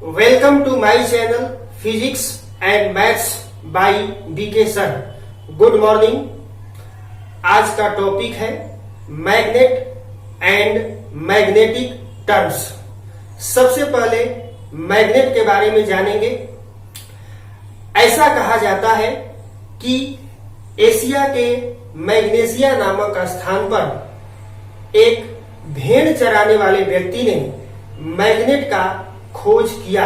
Welcome to my channel physics and maths by BK sir. Good morning. आज का topic है magnet and magnetic terms. सबसे पहले magnet के बारे में जानेंगे। ऐसा कहा जाता है कि एशिया के मैग्नेशिया नामक स्थान पर एक भेड़ चराने वाले व्यक्ति ने मैग्नेट का खोज किया।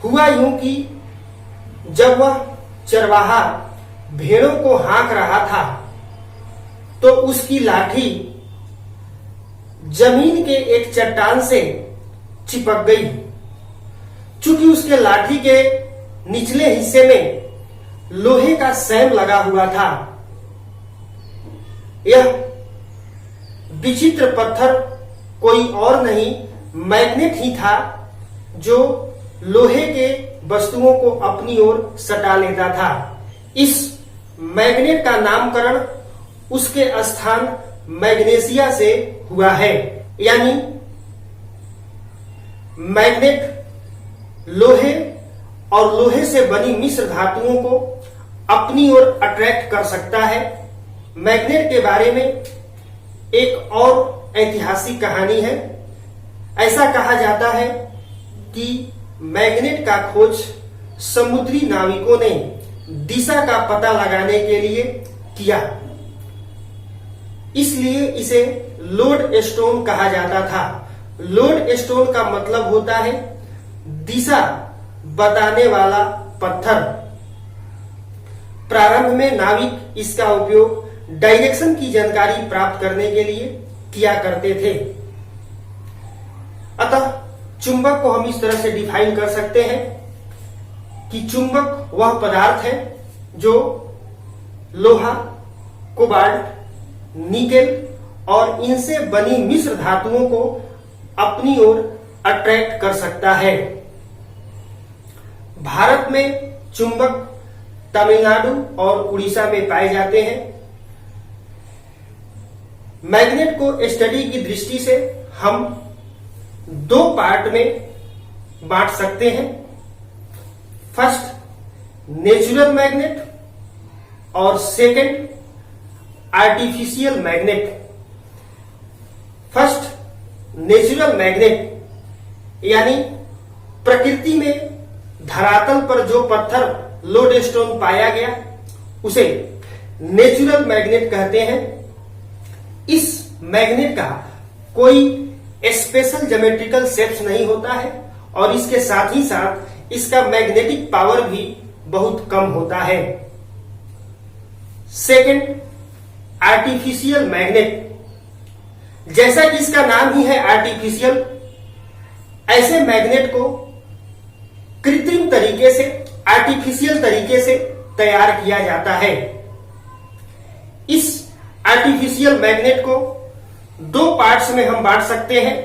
हुआ यूं कि जब वह चरवाहा भेड़ों को हाँक रहा था तो उसकी लाठी जमीन के एक चट्टान से चिपक गई। चूंकि उसके लाठी के निचले हिस्से में लोहे का सैम लगा हुआ था, यह विचित्र पत्थर कोई और नहीं मैग्नेट ही था जो लोहे के वस्तुओं को अपनी ओर सटा लेता था। इस मैग्नेट का नामकरण उसके स्थान मैग्नेशिया से हुआ है। यानी मैग्नेट लोहे और लोहे से बनी मिश्र धातुओं को अपनी ओर अट्रैक्ट कर सकता है। मैग्नेट के बारे में एक और ऐतिहासिक कहानी है। ऐसा कहा जाता है कि मैग्नेट का खोज समुद्री नाविकों ने दिशा का पता लगाने के लिए किया, इसलिए इसे लोड स्टोन कहा जाता था। लोड स्टोन का मतलब होता है दिशा बताने वाला पत्थर। प्रारंभ में नाविक इसका उपयोग डायरेक्शन की जानकारी प्राप्त करने के लिए किया करते थे। अतः चुंबक को हम इस तरह से डिफाइन कर सकते हैं कि चुंबक वह पदार्थ है जो लोहा, कोबाल्ट, निकेल और इनसे बनी मिश्र धातुओं को अपनी ओर अट्रैक्ट कर सकता है। भारत में चुंबक तमिलनाडु और उड़ीसा में पाए जाते हैं। मैग्नेट को स्टडी की दृष्टि से हम दो पार्ट में बांट सकते हैं। फर्स्ट नेचुरल मैग्नेट और second artificial magnet. First natural magnet यानी प्रकृति में धरातल पर जो पत्थर लोड स्टोन पाया गया उसे नेचुरल मैग्नेट कहते हैं। इस मैग्नेट का कोई स्पेशल ज्योमेट्रिकल शेप्स नहीं होता है और इसके साथ ही साथ इसका मैग्नेटिक पावर भी बहुत कम होता है। Second artificial magnet. जैसा कि इसका नाम ही है आर्टिफिशियल, ऐसे मैग्नेट को कृत्रिम तरीके से, आर्टिफिशियल तरीके से तैयार किया जाता है। इस आर्टिफिशियल मैग्नेट को दो पार्ट्स में हम बांट सकते हैं।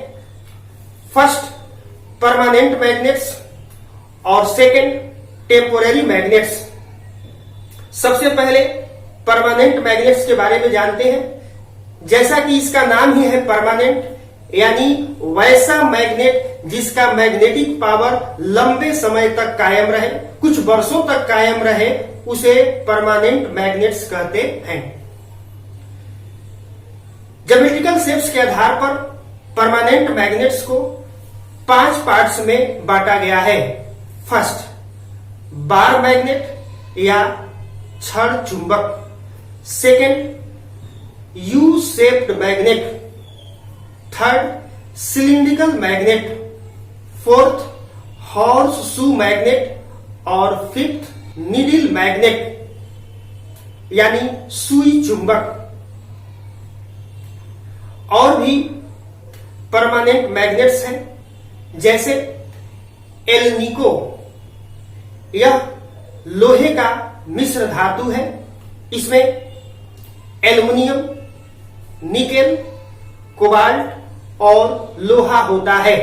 फर्स्ट परमानेंट मैग्नेट्स और सेकंड टेम्पोररी मैग्नेट्स। सबसे पहले परमानेंट मैग्नेट्स के बारे में जानते हैं। जैसा कि इसका नाम ही है परमानेंट, यानी वैसा मैग्नेट जिसका मैग्नेटिक पावर लंबे समय तक कायम रहे, कुछ वर्षों तक कायम रहे, उसे परमानेंट मैग्नेट्स कहते हैं। ज्योमेट्रिकल शेप्स के आधार पर परमानेंट मैग्नेट्स को 5 पार्ट्स में बांटा गया है। फर्स्ट बार मैग्नेट या छड़ चुंबक। Second U shaped magnet. Third cylindrical magnet. Fourth horse shoe magnet और फिफ्थ नीडल मैग्नेट यानी सुई चुंबक। और भी परमानेंट मैग्नेट्स हैं जैसे एल्निको। यह लोहे का मिश्र धातु है। इसमें एल्युमिनियम, निकेल, कोबाल्ट और लोहा होता है।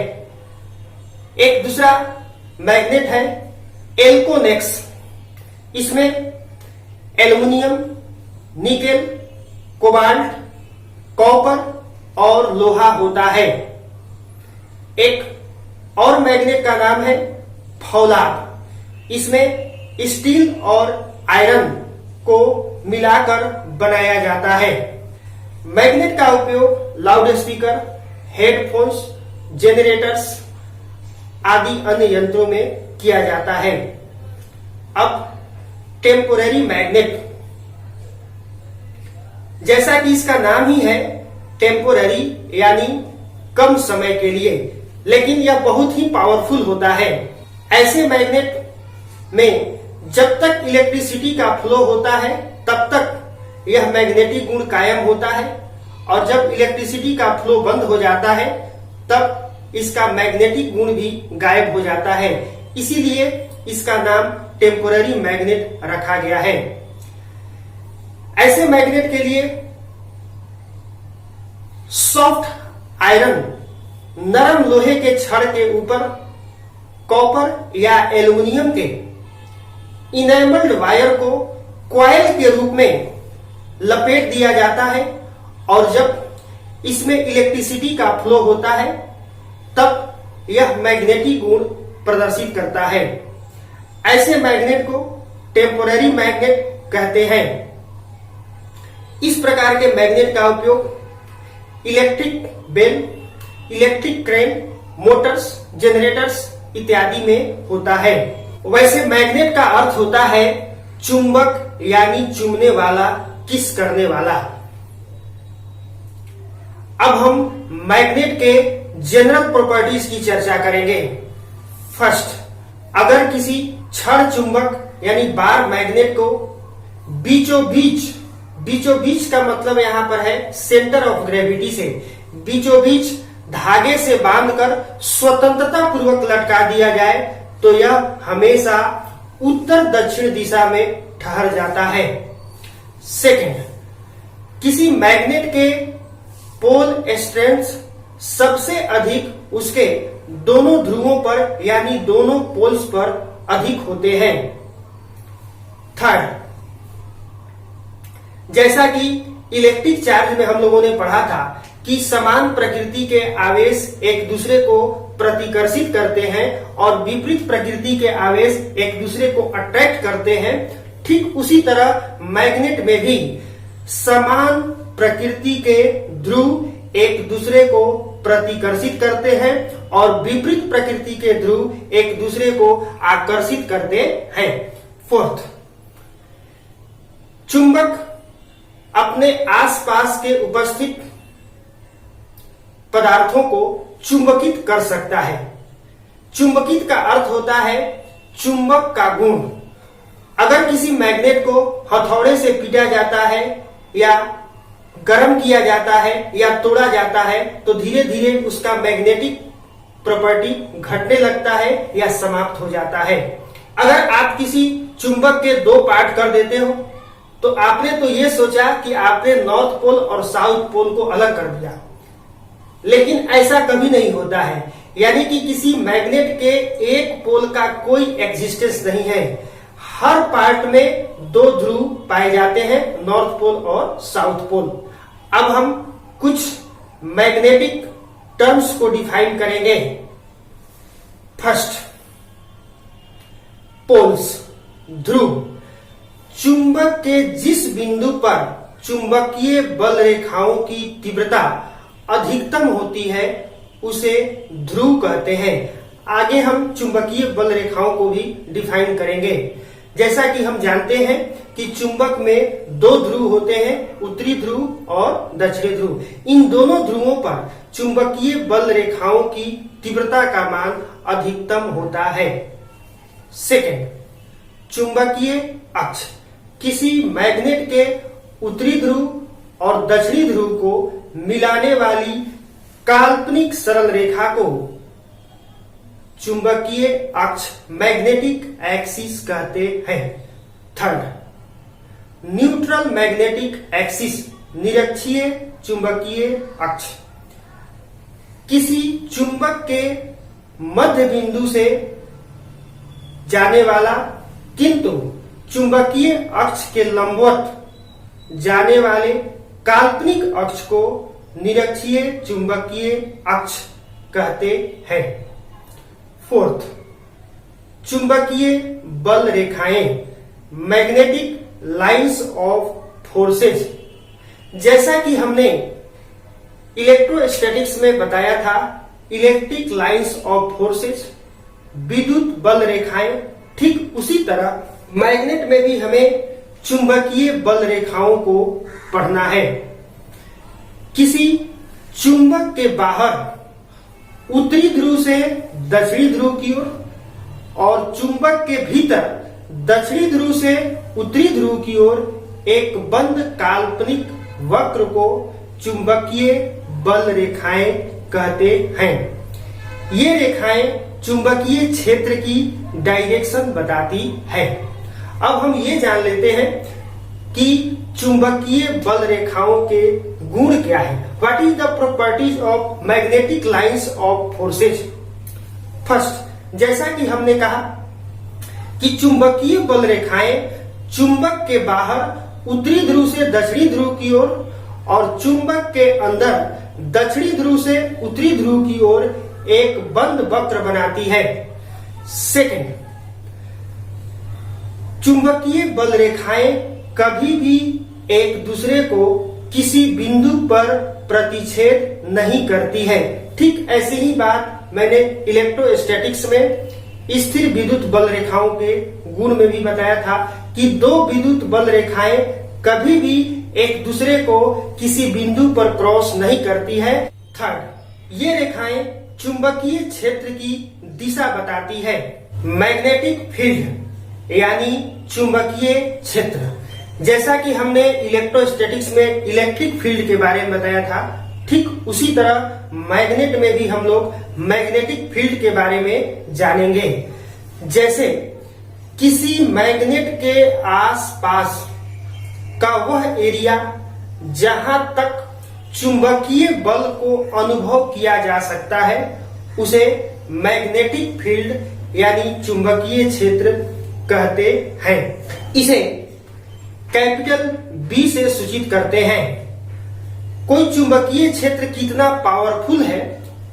एक दूसरा मैग्नेट है एल्कोनेक्स। इसमें एल्युमिनियम, निकेल, कोबाल्ट कॉपर और लोहा होता है। एक और मैग्नेट का नाम है फौलाद। इसमें स्टील और आयरन को मिलाकर बनाया जाता है। मैग्नेट का उपयोग लाउड स्पीकर, हेडफोन्स, जेनरेटर्स आदि अन्य यंत्रों में किया जाता है। अब टेम्पोररी मैग्नेट, जैसा कि इसका नाम ही है टेम्पोररी यानी कम समय के लिए, लेकिन यह बहुत ही पावरफुल होता है। ऐसे मैग्नेट में जब तक इलेक्ट्रिसिटी का फ्लो होता है तब तक यह मैग्नेटिक गुण कायम होता है, और जब इलेक्ट्रिसिटी का फ्लो बंद हो जाता है तब इसका मैग्नेटिक गुण भी गायब हो जाता है। इसीलिए इसका नाम टेम्पोररी मैग्नेट रखा गया है। ऐसे मैग्नेट के लिए सॉफ्ट आयरन, नरम लोहे के छड़ के ऊपर कॉपर या एल्युमिनियम के इनेमल्ड वायर को कॉइल के रूप में लपेट दिया जाता है, और जब इसमें इलेक्ट्रिसिटी का फ्लो होता है तब यह मैग्नेटिक गुण प्रदर्शित करता है। ऐसे मैग्नेट को टेम्पोररी मैग्नेट कहते हैं। इस प्रकार के मैग्नेट का उपयोग electric bell, electric crane, motors, generators इत्यादि में होता है। वैसे मैग्नेट का अर्थ होता है चुंबक यानी चुम्बने वाला, किस करने वाला। अब हम मैग्नेट के जनरल प्रॉपर्टीज की चर्चा करेंगे। फर्स्ट, अगर किसी छड़ चुंबक यानी बार मैग्नेट को बीचों बीच का मतलब यहां पर है सेंटर ऑफ ग्रेविटी से, बीचों बीच धागे से बांधकर स्वतंत्रता पूर्वक लटका दिया जाए तो यह हमेशा उत्तर दक्षिण दिशा में ठहर जाता है। सेकंड, किसी मैग्नेट के पोल स्ट्रेंथ सबसे अधिक उसके दोनों ध्रुवों पर यानी दोनों पोल्स पर अधिक होते हैं। थर्ड, जैसा कि इलेक्ट्रिक चार्ज में हम लोगों ने पढ़ा था कि समान प्रकृति के आवेश एक दूसरे को प्रतिकर्षित करते हैं और विपरीत प्रकृति के आवेश एक दूसरे को अट्रैक्ट करते हैं, ठीक उसी तरह मैग्नेट में भी समान प्रकृति के ध्रुव एक दूसरे को प्रतिकर्षित करते हैं और विपरीत प्रकृति के ध्रुव एक दूसरे को आकर्षित करते हैं। फोर्थ, चुंबक अपने आसपास के उपस्थित पदार्थों को चुंबकित कर सकता है। चुंबकित का अर्थ होता है चुंबक का गुण। अगर किसी मैग्नेट को हथौड़े से पीटा जाता है या गर्म किया जाता है या तोड़ा जाता है तो धीरे धीरे उसका मैग्नेटिक प्रॉपर्टी घटने लगता है या समाप्त हो जाता है। अगर आप किसी चुंबक के दो पार्ट कर देते हो तो आपने तो ये सोचा कि आपने नॉर्थ पोल और साउथ पोल को अलग कर दिया, लेकिन ऐसा कभी नहीं होता है। यानी कि किसी मैग्नेट के एक पोल का कोई एग्जिस्टेंस नहीं है। हर पार्ट में दो ध्रुव पाए जाते हैं, नॉर्थ पोल और साउथ पोल। अब हम कुछ मैग्नेटिक टर्म्स को डिफाइन करेंगे। फर्स्ट, पोल्स, ध्रुव। चुंबक के जिस बिंदु पर चुंबकीय बल रेखाओं की तीव्रता अधिकतम होती है उसे ध्रुव कहते हैं। आगे हम चुंबकीय बल रेखाओं को भी डिफाइन करेंगे। जैसा कि हम जानते हैं कि चुंबक में दो ध्रुव होते हैं, उत्तरी ध्रुव और दक्षिणी ध्रुव। इन दोनों ध्रुवों पर चुंबकीय बल रेखाओं की तीव्रता का मान अधिकतम होता है। सेकंड, चुंबकीय अक्ष। किसी मैग्नेट के उत्तरी ध्रुव और दक्षिणी ध्रुव को मिलाने वाली काल्पनिक सरल रेखा को चुंबकीय अक्ष, मैग्नेटिक एक्सिस कहते हैं। थर्ड, न्यूट्रल मैग्नेटिक एक्सिस, निरक्षीय चुंबकीय अक्ष। किसी चुंबक के मध्य बिंदु से जाने वाला किंतु चुंबकीय अक्ष के लंबवत जाने वाले काल्पनिक अक्ष को निरक्षीय चुंबकीय अक्ष कहते हैं। फोर्थ, चुंबकीय बल रेखाएं, मैग्नेटिक लाइंस ऑफ फोर्सेज। जैसा कि हमने इलेक्ट्रोस्टैटिक्स में बताया था, इलेक्ट्रिक लाइंस ऑफ फोर्सेज, विद्युत बल रेखाएं, ठीक उसी तरह मैग्नेट में भी हमें चुंबकीय बल रेखाओं को पढ़ना है। किसी चुंबक के बाहर उत्तरी ध्रुव से दक्षिणी ध्रुव की ओर और चुंबक के भीतर दक्षिणी ध्रुव से उत्तरी ध्रुव की ओर एक बंद काल्पनिक वक्र को चुंबकीय बल रेखाएं कहते हैं। ये रेखाएं चुंबकीय क्षेत्र की डायरेक्शन बताती है। अब हम ये जान लेते हैं कि चुंबकीय बल रेखाओं के गुण क्या है। What is the properties of magnetic lines of forces. First, जैसा कि हमने कहा कि चुंबकीय बल रेखाएं चुंबक के बाहर उत्तरी ध्रुव से दक्षिणी ध्रुव की ओर और चुंबक के अंदर दक्षिणी ध्रुव से उत्तरी ध्रुव की ओर एक बंद वक्र बनाती है। सेकंड, चुंबकीय बल रेखाएं कभी भी एक दूसरे को किसी बिंदु पर प्रतिच्छेद नहीं करती है। ठीक ऐसी ही बात मैंने इलेक्ट्रोस्टैटिक्स में स्थिर विद्युत बल रेखाओं के गुण में भी बताया था कि दो विद्युत बल रेखाएं कभी भी एक दूसरे को किसी बिंदु पर क्रॉस नहीं करती है। थर्ड, ये रेखाएं चुंबकीय क्षेत्र की दिशा बताती है। मैग्नेटिक फील्ड यानी चुंबकीय क्षेत्र, जैसा कि हमने इलेक्ट्रोस्टैटिक्स में इलेक्ट्रिक फील्ड के बारे में बताया था, ठीक उसी तरह मैग्नेट में भी हम लोग मैग्नेटिक फील्ड के बारे में जानेंगे। जैसे किसी मैग्नेट के आसपास का वह एरिया जहां तक चुंबकीय बल को अनुभव किया जा सकता है उसे मैग्नेटिक फील्ड यानी चुंबकीय क्षेत्र कहते हैं। इसे कैपिटल बी से सूचित करते हैं। कोई चुंबकीय क्षेत्र कितना पावरफुल है,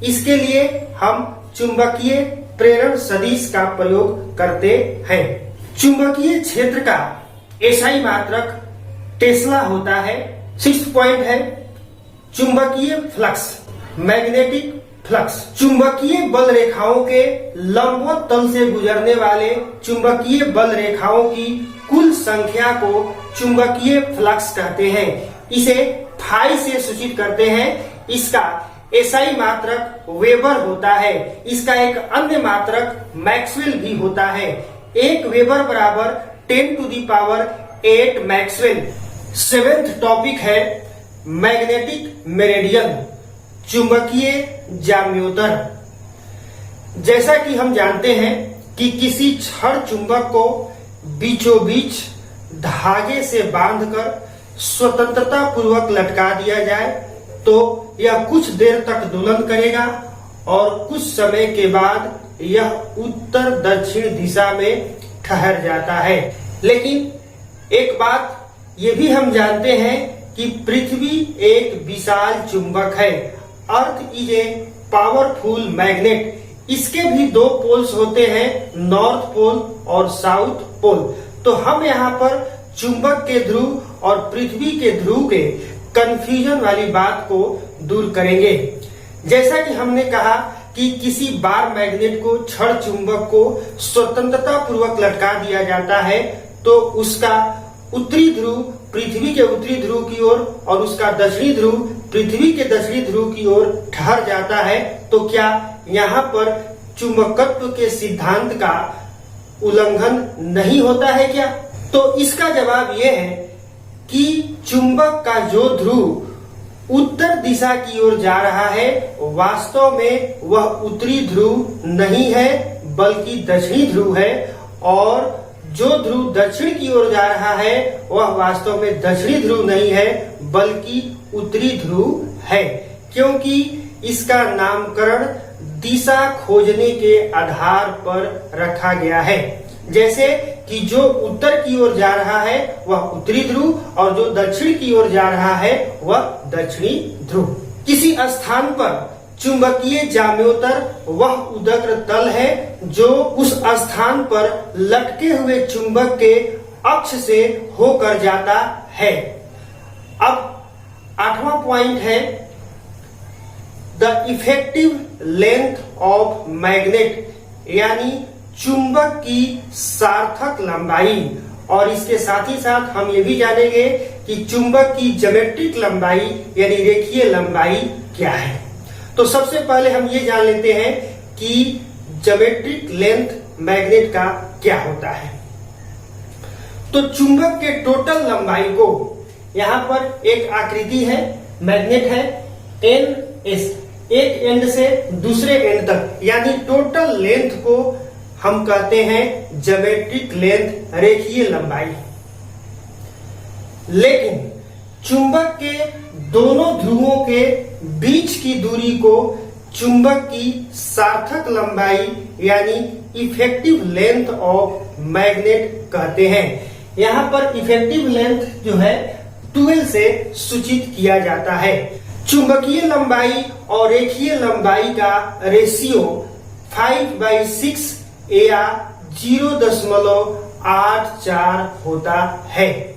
इसके लिए हम चुंबकीय प्रेरण सदिश का प्रयोग करते हैं। चुंबकीय क्षेत्र का एसआई मात्रक टेस्ला होता है। 6th पॉइंट है चुंबकीय फ्लक्स, मैग्नेटिक फ्लक्स। चुंबकीय बल रेखाओं के लंबवत तल से गुजरने वाले चुंबकीय बल रेखाओं की कुल संख्या को चुंबकीय फ्लक्स कहते हैं। इसे फाई से सूचित करते हैं। इसका एसआई मात्रक वेबर होता है। इसका एक अन्य मात्रक मैक्सवेल भी होता है। 1 वेबर बराबर 10 to the power 8 maxwell. 7th topic है मैग्नेटिक मेरिडियन, चुंबकीय जाम्योतर। जैसा कि हम जानते हैं कि किसी छड़ चुंबक को बीचों बीच धागे से बांधकर स्वतंत्रता पूर्वक लटका दिया जाए तो यह कुछ देर तक दोलन करेगा और कुछ समय के बाद यह उत्तर दक्षिण दिशा में ठहर जाता है। लेकिन एक बात ये भी हम जानते हैं कि पृथ्वी एक विशाल चुंबक है। Earth is a powerful magnet. इसके भी 2 पोल्स होते हैं, नॉर्थ पोल और साउथ पोल। तो हम यहाँ पर चुंबक के ध्रुव और पृथ्वी के ध्रुव के कंफ्यूजन वाली बात को दूर करेंगे। जैसा कि हमने कहा कि किसी बार मैग्नेट को छड़ चुंबक को स्वतंत्रता पूर्वक लटका दिया जाता है तो उसका उत्तरी ध्रुव पृथ्वी के उत्तरी ध्रुव की ओर और उसका दक्षिणी ध्रुव पृथ्वी के दक्षिणी ध्रुव की ओर ठहर जाता है। तो क्या यहाँ पर चुंबकत्व के सिद्धांत का उल्लंघन नहीं होता है क्या? तो इसका जवाब यह है कि चुंबक का जो ध्रुव उत्तर दिशा की ओर जा रहा है वास्तव में वह उत्तरी ध्रुव नहीं है बल्कि दक्षिणी ध्रुव है, और जो ध्रुव दक्षिण की ओर जा रहा है वह वास्तव में दक्षिणी ध्रुव नहीं है बल्कि उत्तरी ध्रुव है, क्योंकि इसका नामकरण दिशा खोजने के आधार पर रखा गया है। जैसे कि जो उत्तर की ओर जा रहा है वह उत्तरी ध्रुव और जो दक्षिण की ओर जा रहा है वह दक्षिणी ध्रुव। किसी स्थान पर चुंबकीय जाम्योत्तर वह उदग्र तल है जो उस स्थान पर लटके हुए चुंबक के अक्ष से होकर जाता है। अब 8वां पॉइंट है the effective length of magnet, यानी चुंबक की सार्थक लंबाई। और इसके साथ ही साथ हम ये भी जानेंगे कि चुंबक की ज्योमेट्रिक लंबाई यानी रेखीय लंबाई क्या है। तो सबसे पहले हम ये जान लेते हैं कि ज्योमेट्रिक लेंथ मैग्नेट का क्या होता है। तो चुंबक के टोटल लंबाई को, यहां पर एक आकृति है, मैग्नेट है NS, एक एंड से दूसरे एंड तक, यानी टोटल लेंथ को हम कहते हैं ज्योमेट्रिक लेंथ, रेखीय लंबाई। लेकिन चुंबक के दोनों ध्रुवों के बीच की दूरी को चुंबक की सार्थक लंबाई यानी इफेक्टिव लेंथ ऑफ मैग्नेट कहते हैं। यहाँ पर इफेक्टिव लेंथ जो है 12 से सूचित किया जाता है। चुंबकीय लंबाई और रेखीय लंबाई का रेशियो 5/6 या 0.84 होता है।